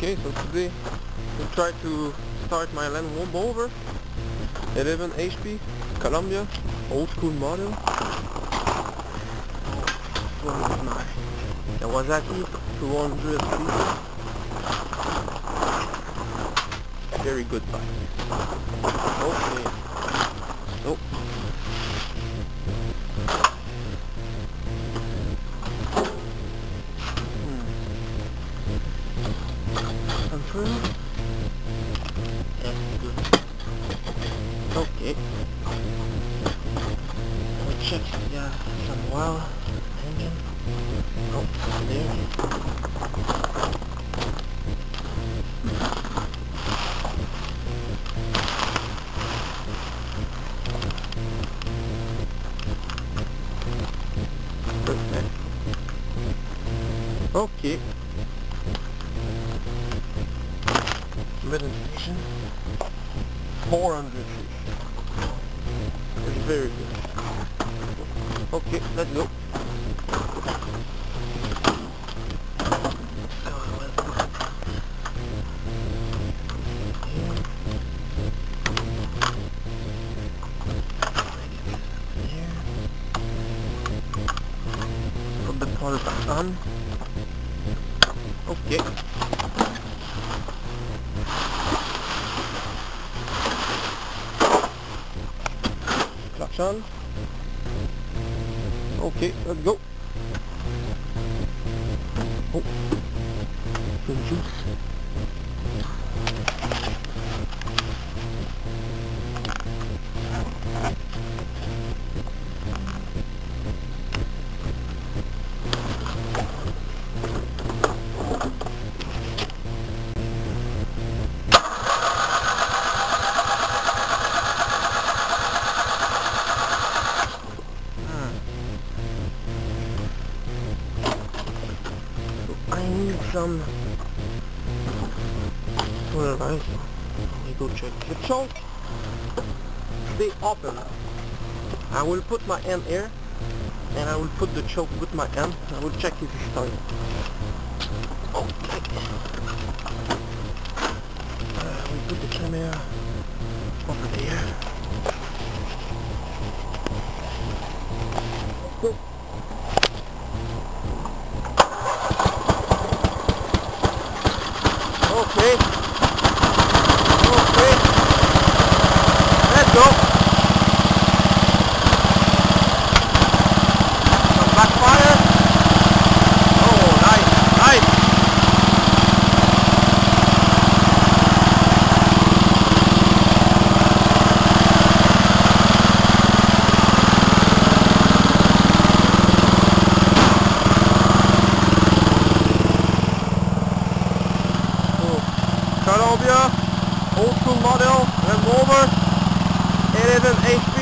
Okay, so today we'll try to start my lawnmower, 11 HP, Columbia, old school model. One is my Kawasaki 200cc. Very good bike. Okay. So control. That's good. Okay. We'll check some oil engine. Oh, there. Perfect. Okay. Meditation. 400 feet. It's very good. Okay, let's go. Put the power back on. Okay. Clutch on. Okay, let's go. Oh, some juice. I need some fertilizer. Let me go check the choke. Stay open. I will put my hand here and I will put the choke with my hand. I will check if it's starting. Okay. We put the camera over there. Go. Okay. Okay. Let's go. Some backfire. Oh, nice, nice. Columbia, old school model, lawnmower, 11 HP.